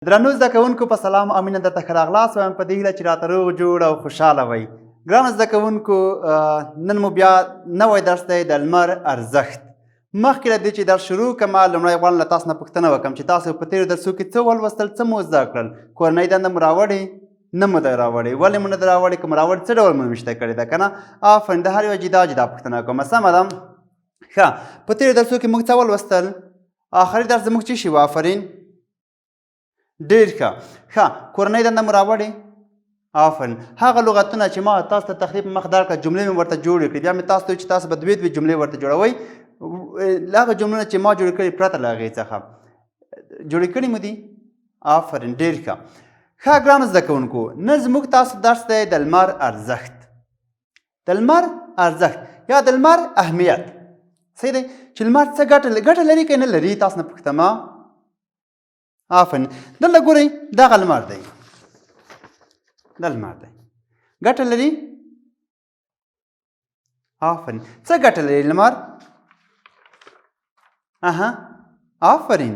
درنو زده کوونکو په سلام او مینه درته ښه راغلاست وایم په دې هیله چې راته روغ جوړ او خوشحاله وئ. ګرانو زده کوونکو نن مو بیا نوی درس دی د لمر ارزښت. مخکې له دې چې درس شروع کړم لومړی غواړم له تاسو نه پوښتنه وکړم چې تاسو په تېرو درسو کې څه ولوستل، څه مو زده کړل، کورنۍ دنده مو راوړې نه مو ده راوړې، ولې مو نه ده راوړې، که مو راوړې څه ډول مو ویشته کړې ده که نه. آفرین، د هر یوه جدا جدا پوښتنه کومه، سمه ده. ښه، په تېرو درسو کې موږ څه ولوستل؟ آخري درس زموږ څه شي و؟ آفرین، ډېر ښه. ښه، کورنۍ دنده مو راوړې؟ آفرین. هغه لغتونه چې ما تاسو ته تخریب مخ درکړه جملې مې ورته جوړې کړې، بیا مې تاسو ته ویل چې تاسو به دوې جملې ورته جوړوئ. هغه جملونه چې ما جوړې کړي پرته له هغې څخه جوړې کړي مو دي؟ آفرین، ډېر ښه. ښه ګرانو زده کوونکو، نن زموږ تاسو درس دی د لمر ارزښت. د لمر ارزښت یا د لمر اهمیت. صحیح دی چې لمر څه ګټه لري که نه لري؟ تاسو نه پوښتم. آفرین، دلته ګورئ دغه لمر دی، دا لمر دی، ګټه لري؟ آفرین. څه ګټه لري لمر؟ آفرین.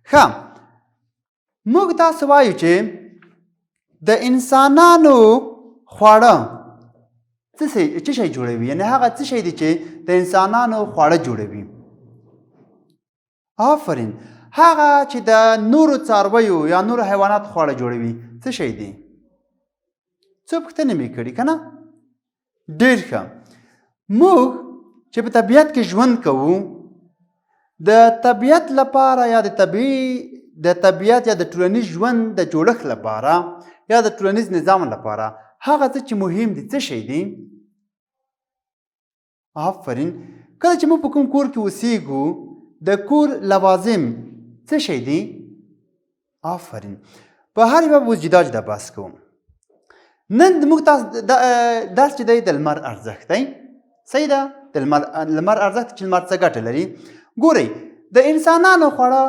ښه، موږ تاسو وایو چې د انسانانو خواړه څه شی جوړوي، یعنې هغه څه شی دی چې د انسانانو خواړه جوړوي. آفرین. هغه چې د نورو څارویو یا نورو حیواناتو خواړه جوړوي څه شی دی؟ څو پوښتنې مې کړي که نه؟ ډېر ښه. موږ چې په طبیعت کې ژوند کوو، د طبیعت لپاره یا د طبیعت یا د ټولنیز ژوند د جوړښت لپاره یا د ټولنیز نظام لپاره هغه څه چې مهم دي څه شی دي؟ آفرین. کله چې موږ په کوم کور کې اوسیږو د کور لوازم څه شی دي؟ آفرین. په هر یوه به جدا جدا بحث کوم. نن موږ تاسو درس چې دی د لمر ارزښت دی. صحیح ده؟ د لمر ارزښت چې لمر څه ګټه لري. ګورئ، د انسانانو خواړه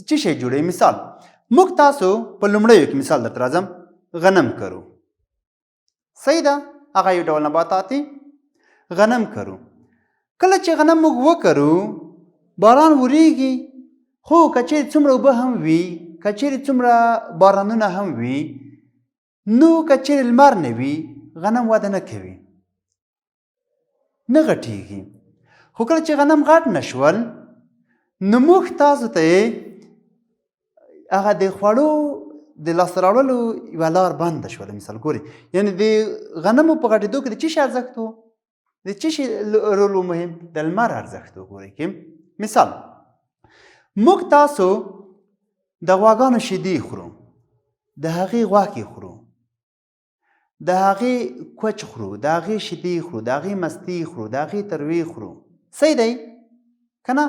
څه شی جوړوي؟ مثال موږ تاسو په لومړیو کې مثال درته راځم، غنم کرو. صحیح ده؟ هغه یو ډول نباتاتي غنم کرو. کله چې غنم موږ وکرو باران وریږي، خو که چیرې څومره اوبه هم وي، که چیرې څومره بارانونه هم وي، نو که چیرې لمر نه وي غنم وده نه کوي، نه غټېږي. خو کله چې غنم غټ نه شول نو موږ تاسو ته هغه د خوړو د لاسته راوړلو یوه لار بنده شوله. مثال ګورئ، یعنې د غنمو په غټېدو کې د څه شي ارزښت و؟ د څه شي رول و مهم؟ د لمر ارزښت و. ګورئ کې مثال موږ تاسو د غواګانو شیدې خورو، د هغې غوښې خورو، د هغې کوچ خورو، د هغې شیدې خورو، د هغې مستې خورو، د هغې تروې خورو. صحیح دی که نه؟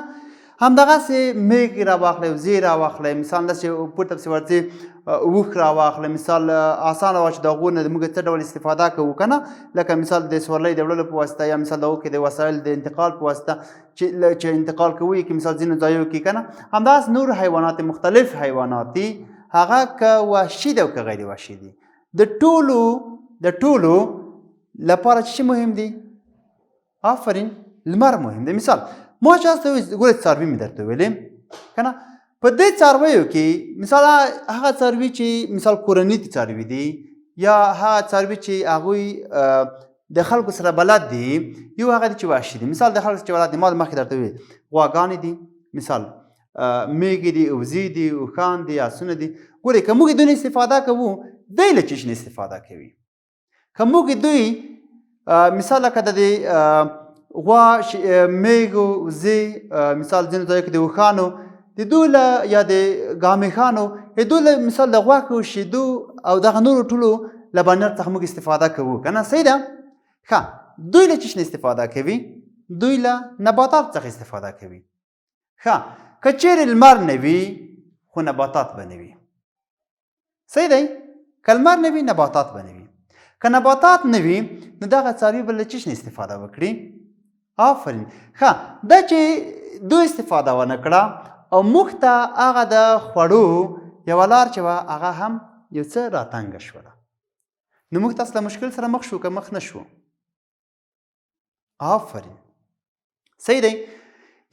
همدغسې میږ راواخلئ، وزې راواخلئ، مثال داسې پورته پسې ورځئ، اوښ راواخلئ. مثال اسانه وه چې د هغو نه موږ څه ډول استفاده کوو که نه، لکه مثال د سورلۍ د وړلو په واسطه یا مثال د هغو کې د وسایل د انتقال په واسطه چې انتقال کوو یې کې مثال ځینو ځایو کې که نه. همداسې نور حیوانات، مختلف حیوانات دي، هغه که وحشي دي او که غیر وحشي دي، د ټولو لپاره څه مهم دي؟ آفرین، لمر مهم دی. مثال ما چې تاسو ته ګورئ څاروي مې درته ویلې که نه، په دې څارویو کې مثال هغه څاروي چې مثال کورني څاروي دي یا هغه څاروي چې هغوی د خلکو سره بلد دي، یو هغه دي چې وحشي دي. مثال د خلکو چې بلد دي، ما مخکې درته ویل غواګانې دي، مثال میږې دي، وزې دي، اوښان دي، اسونه دي. ګورئ، که موږ دوی نه استفاده کوو، دوی له څه شي نه استفاده کوي؟ که موږ دوی مثال لکه د غوا، میږو، وزې، مثال ځینو ځایو کې د اوښانو د دوی له یا د ګامیښانو د دوی له مثال د غوښو، شیدو او دغه نورو ټولو لبنیاتو څخه موږ استفاده کوو که نه؟ صحیح ده؟ ښه، دوی له څه شي نه استفاده کوي؟ دوی له نباتاتو څخه استفاده کوي. ښه، که چیرې لمر نه وي خو نباتات به نه وي. صحیح دی؟ که لمر نه وي نباتات به نه وي. که نباتات نه وي نو دغه څاروي به له څه شي نه استفاده وکړي؟ آفرین. ښه، دا چې دوی استفاده ونه کړه او موږ ته هغه د خوړو یوه لار چې وه هغه هم یو څه راتنګه شوله، نو موږ تاسو له مشکل سره مخ شو که مخ نه شو؟ آفرین. صحیح دی؟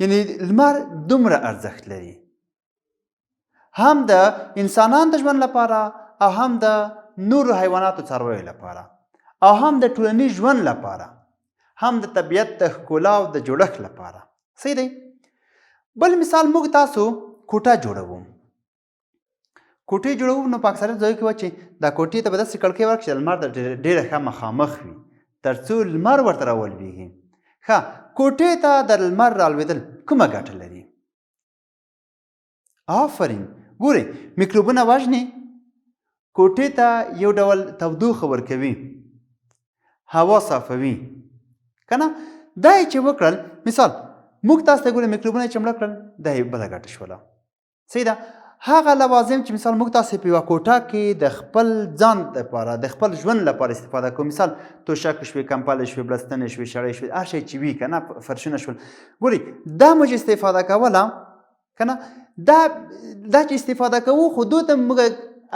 یعنې لمر دومره ارزښت لري. هم د انسانانو د ژوند لپاره او هم د نورو حیواناتو څارویو لپاره او هم د ټولنیز ژوند لپاره هم د طبیعت د ښکلا او د جوړښت لپاره. صحیح دی. بل مثال موږ تاسو کوټه جوړوو. کوټې جوړوو نو په اکثریت ځایو کې وه چې دا کوټې ته به داسې کړکۍ ورکړي چې د لمر ته ډېره ښه مخامخ وي تر څو لمر ورته راولوېږي. ښه، کوټې ته د لمر رالوېدل کومه ګټه لري؟ آفرین. ګورئ، میکروبونه وژني، کوټې ته یو ډول تودوخه ورکوي، هوا صافوي، که نه؟ دا یې چې وکړل، مثال موږ تاسو ته ګورئ میکروبونه چې مړه کړل، دا یې بله ګټه شوله. صحیح ده. هغه لوازم چې مثال موږ تاسو په یوه کوټه کې د خپل ځان لپاره د خپل ژوند لپاره استفاده کوو، مثال توشک شوې، کمپلې شوې، بلستنې شوې، شړۍ شوې، هر شی چې وي که نه، فرشونه شول. ګورئ دا موږ استفاده کوله که نه، دا چې استفاده کوو خو دو ته موږ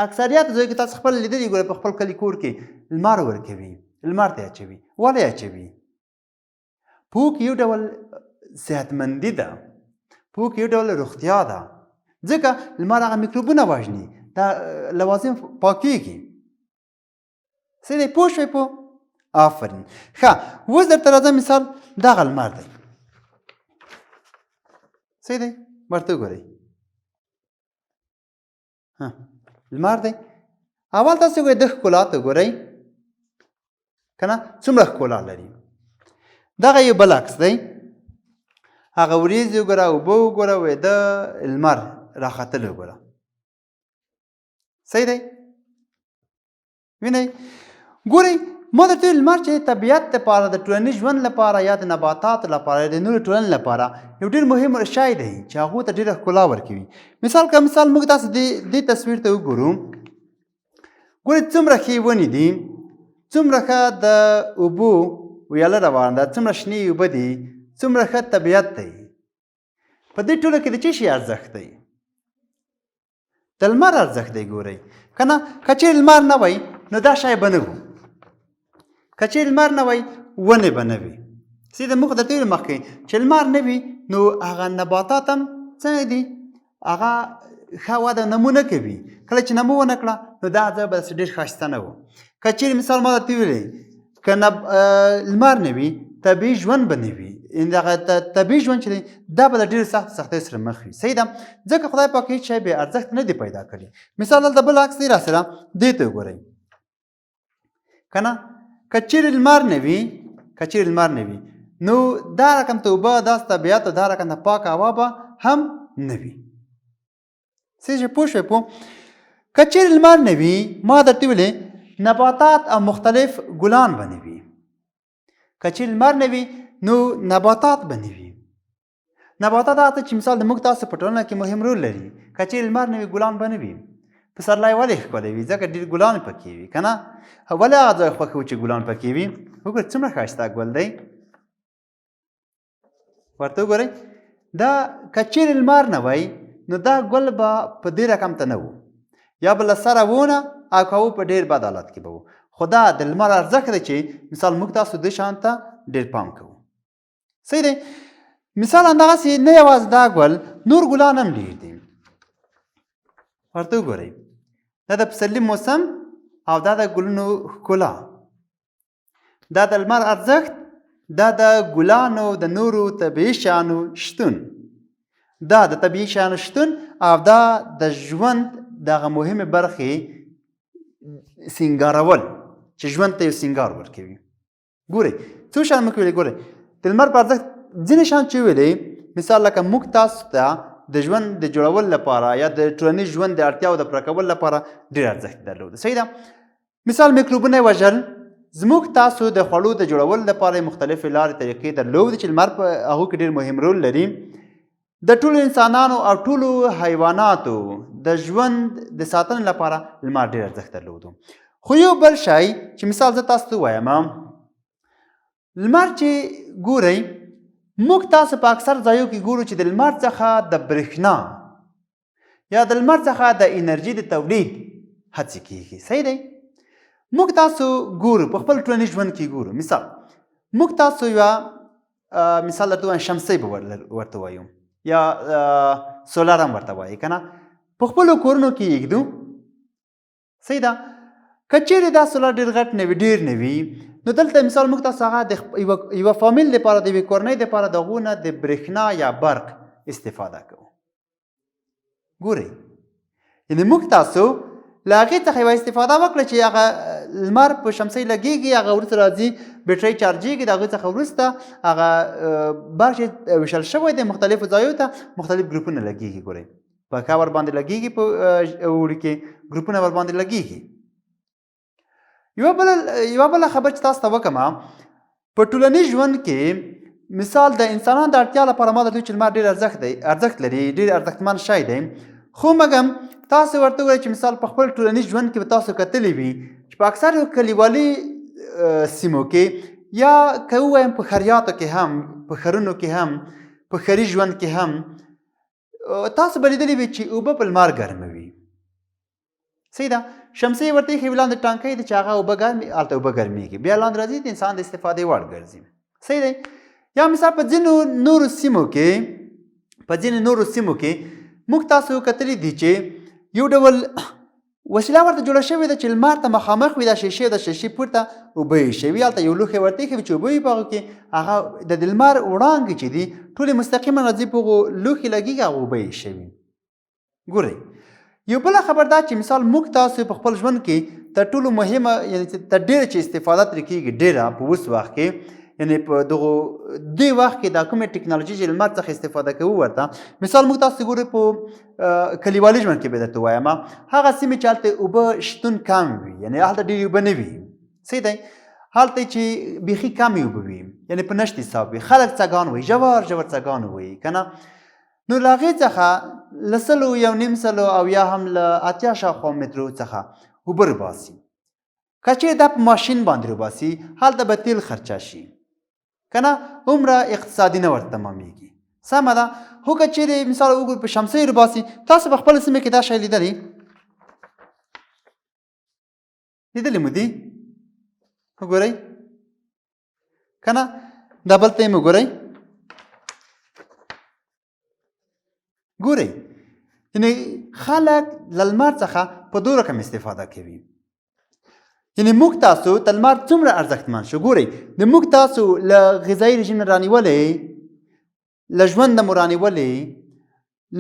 اکثریت ځایو کې تاسو خپل لیدلي ګورئ په خپل کلي کور کې لمر ورکوي، لمر ته یې اچوي. ولې اچوي؟ پوک یو ډول صحتمندي ده، پوک یو ډول روغتیا ده، ځکه لمر هغه میکروبونه وژني، دا لوازم پاکېږي. صحیح دی. پوه شوئ پوه؟ آفرین. ښه، اوس درته راځم مثال دغه لمر دی. صحیح دی. ورته وګورئ. لمر دی. اول تاسو وګورئ د ښکلا ته وګورئ که نه، څومره ښکلا لري. دغه یو بل عکس دی. هغه وریځې وګوره، اوبه وګوره، د لمر راختل وګوره. صحیح دی. وینئ؟ ګورئ ما درته ویل لمر چې طبیعت دپاره د ټولنیز ژوند لپاره یا د نباتاتو لپاره یا د نورو ټولنې لپاره یو ډېر مهم شی دی چې هغو ته ډېره ښکلا ورکوي. مثال که مثال موږ تاسو دې تصویر ته وګورو، ګورئ څومره ښې ونې دي، څومره ښه د اوبو ویاله روانه ده، څومره شنې اوبه دي، څومره ښه طبیعت دی. په دې ټوله کې د څه شي ارزښت دی؟ د لمر ارزښت دی. ګورئ که نه، که چېرې لمر نه وی نو دا شی به نه وو، که چېرې لمر نه وی ونې به نه وي. سیده موږ درته ویل مخکې چې لمر نه وي نو هغه نباتات هم څنګه دي، هغه ښه وده نمو نه کوي. کله چې نمو ونه کړه نو دا ځای به داسې ډېر ښایسته نه وو. که چېرې مثال ما درته ویلی که لمر نه وي طبیعي ژوند به نه وي، دغه طبیعي ژوند چې دی دا به د ډېرو سختو سختیو سره مخ وي. صحیح ده. ځکه خدای پاک هېڅ شی بې ارزښت نه دی پیدا کړی. مثال دلته بل عکس دی راسره، دې ته وګورئ که نه. که چېرې لمر نه وي، که چېرې لمر نه وي نو دا رقم ته اوبه، داسې طبیعت او دا رقم ته پاک هوا به هم نه وي. صحیح پوه شوئ پوه؟ که چېرې لمر نه وي ما درته ویلې نباتات او مختلف ګلان به نه وي. که چېرې لمر نه وي نو نباتات به نه وي. نباتات هغه څه چې مثال د موږ تاسو په ټولنه کې مهم رول لري. که چېرې لمر نه وي ګلان به نه وي. پسرلی ولې ښکلی وي؟ ځکه ډېر ګلان پکې وي که نه. ولې هغه ځای خوښوي چې ګلان پکې وي؟ وګورئ څومره ښایسته ګل دی. ورته وګورئ دا که چېرې لمر نه وی نو دا ګل به په دې رقم ته نه و، یا به له سره وونه او که په ډېر بد حالت کې به و. خو دا د لمر ارزښت دی چې مثال موږ تاسو دې شان ته ډېر پام کوو. صحیح دی. مثال همدغسې نه یوازې دا ګل، نور ګلان هم ډېر دي. ورته وګورئ دا د پسرلي موسم او دا د ګلونو ښکلا، دا د لمر ارزښت، دا د ګلانو د نورو طبیعي شیانو شتون، دا د طبیعي شیانو شتون او دا د ژوند دغه مهمې برخې سینګارول چې ژوند ته یو سینګار ورکوي. ګورئ څو شیان موږ ویلي. ګورئ د لمر په ارزښت ځینې شیان چې ویلې، مثال لکه موږ تاسو ته د ژوند د جوړولو لپاره یا د ټولنیز ژوند د اړتیاو د پوره کولو لپاره ډېر ارزښت درلوده. صحیح ده. مثال میکروبونه یې وژل، زموږ تاسو د خوړو د جوړولو لپاره مختلفې لارې طریقې درلودې چې لمر په هغو کې ډېر مهم رول لري. د ټولو انسانانو او ټولو حیواناتو د ژوند د ساتنې لپاره لمر ډېر ارزښت درلودو. خو یو بل شی چې مثال زه تاسو ته ووایم، لمر چې ګورئ موږ تاسو په اکثر ځایو کې ګورو چې د لمر څخه د برېښنا یا د لمر څخه د انرژي د تولید هڅې کېږي. صحیح دی. موږ تاسو ګورو په خپل ټولنیز ژوند کې ګورو. مثال موږ تاسو یوه مثال درته وایم شمسۍ به ورته وایو یا سولر هم ورته وایي که نه. په خپلو کورونو کې یږدو. صحیح ده. که چیرې دا سولر ډېر غټ نه وي ډېر نه وي نو دلته مثال موږ تاسو هغه د یوه فامیل دپاره د یوې کورنۍ دپاره د هغو نه د برېښنا یا برق استفاده کوو. ګورئ یعنې موږ تاسو له هغې څخه یوه استفاده وکړه چې هغه لمر په شمسۍ لګېږي هغه وروسته راځي بیټرۍ چارجېږي د هغې څخه وروسته هغه برق چې ویشل شوی دی مختلفو ځایو ته مختلف ګروپونه لګېږي. ګورئ پکه ورباندې لګېږي په اوړي کې ګروپونه ورباندې لګېږي. یوه بله خبر چې تاسو ته وکړم په ټولنیز ژوند کې مثال د انسانانو د اړتیا لپاره ما درته چې لمر ډېر ارزښت لري ډېر ارزښتمن شی دی خو مګم تاسو ورته ووایئ چې مثال په خپل ټولنیز ژوند کې به تاسو کتلی وي چې په اکثرو کلیوالي سیمو کې یا که ووایم په ښاریاتو کې هم په ښارونو کې هم په ښاري ژوند کې هم تاسو به لیدلی وي چې اوبه په لمر ګرموي. صحیح ده. شمسۍ ورته ایښې وي لاندې ټانکی دی چې هغه اوبه ګرمي هلته اوبه ګرمېږي بیا لاندې راځي د انسان د استفادې وړ ګرځي. صحیح دی. یا مثال په ځینو نورو سیمو کې موږ تاسو کتلی دي چې یو ډول وسیله ورته جوړه شوې ده چې لمر ته مخامخ وي دا شیشې د شیشې پورته اوبه ایښې وي هلته یو لوښی ورته ایښی وي چې اوبه وي په هغو کې هغه د لمر وړانګې چې دي ټولې مستقیما راځي په هغو لوښي لګېږي هغه اوبه ایښې وي. ګورئ یو بله خبر دا چې مثال موږ تاسو په خپل ژوند کې تر ټولو مهمه یعنې تر ډېره چې استفاده ترې کېږي ډېره په اوس وخت کې یعنې په دغو دې وخت کې دا کومې ټکنالوژي چې لمر څخه استفاده کوو ورته مثال موږ تاسو ګورئ په کلیوالي ژوند کې به درته وایم هغه سیمې چې هلته اوبه شتون کم وي یعنې هلته ډېرې اوبه نه وي. صحیح دی. هلته چې بیخي کمې اوبه وي یعنې په نشت حساب وي خلک څاګان وایي ژور څاګان وایي که نه نو له هغې څخه له 100 او یا هم له 80 شاوخوا مترو څخه اوبه راباسي. که چیرې دا په ماشین باندې راباسي هلته به تیل خرچه شي که نه عمره اقتصادي نه ورته تمامېږي. سمه ده. خو که چیرې مثال وګورو په شمسۍ راباسي تاسو په خپله سیمه کې دا شی لیدلی مو دي وګورئ که نه دا بل ته یې وګورئ. ګورئ یعنې خلک له لمر څخه په دو رقم استفاده کوي. یعنې موږ تاسو ته لمر څومره ارزښتمن شو. ګورئ د موږ تاسو له غذایي رژیم نه رانیولې له ژونده مو رانیولې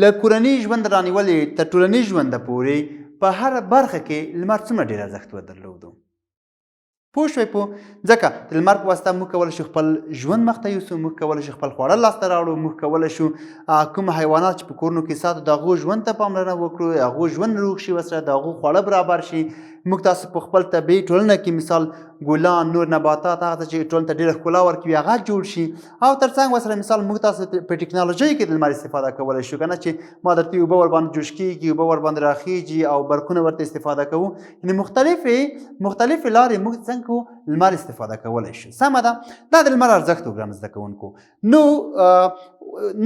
له کورني ژوند رانیولې تر ټولنیز ژونده پورې په هره برخه کې لمر څومره ډېر ارزښت ودرلودو. پوه شوئ ځکه د لمر په واسطه موږ کولی شو خپل ژوند مخته یوسو موږ کولی شو خپل خواړه لاسته راوړو موږ کولی شو کوم حیوانات چې په کورونو کې ساتو د هغو ژوند ته پاملرنه وکړو د هغو ژوند روغ شي ورسره د هغو خواړه برابر شي. موږ تاسو په خپل طبیعي ټولنه کې مثال ګلان نور نباتات هغه څه چې ټولنې ته ډېره ښکلا ورکوي هغه جوړ شي او تر څنګ ورسره مثال موږ تاسو په ټکنالوژۍ کې د لمر استفاده کولی شو که نه چې ما درته اوبه ورباندې جوش کېږي اوبه ورباندې راخېږي او برقونه ورته استفاده کوو یعنې مختلفې لارې موږ څنګه کوو لمر استفاده کولی شو. سمه ده. دا د لمر ارزښت وګرانو زده کوونکو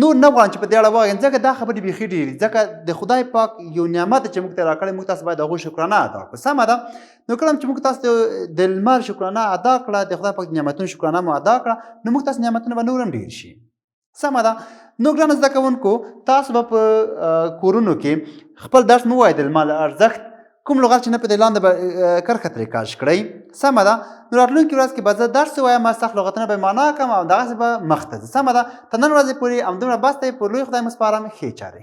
نور نه غواړم چې په دې اړه ووایم ځکه دا خبرې بیخي ډېرې ځکه د خدای پاک یو نعمت چې موږ ته راکړی موږ تاسو باید د هغو شکرانه ادا کړو. سمه ده. نو کله چې موږ تاسو د لمر شکرانه ادا کړه د خدای پاک د نعمتونو شکرانه مو ادا کړه نو موږ تاسو نعمتونه به نور هم ډېر شي. سمه ده. نو ګرانو زده کوونکو تاسو به په کورونو کې خپل درس مه ووایئ د لمر ارزښت کوم لغت چې نه پوهېدئ لاندې به کرښه ترې کاش کړئ. سمه ده. نو راتلونکي ورځ کې به زه درس ووایم سخت لغتونه به معنا کړم او دغسې به مخ ته ځي. سمه ده. تر نن ورځې پورې همدومره بس دی. پر لوی خدای مو سپارم ښې چارې.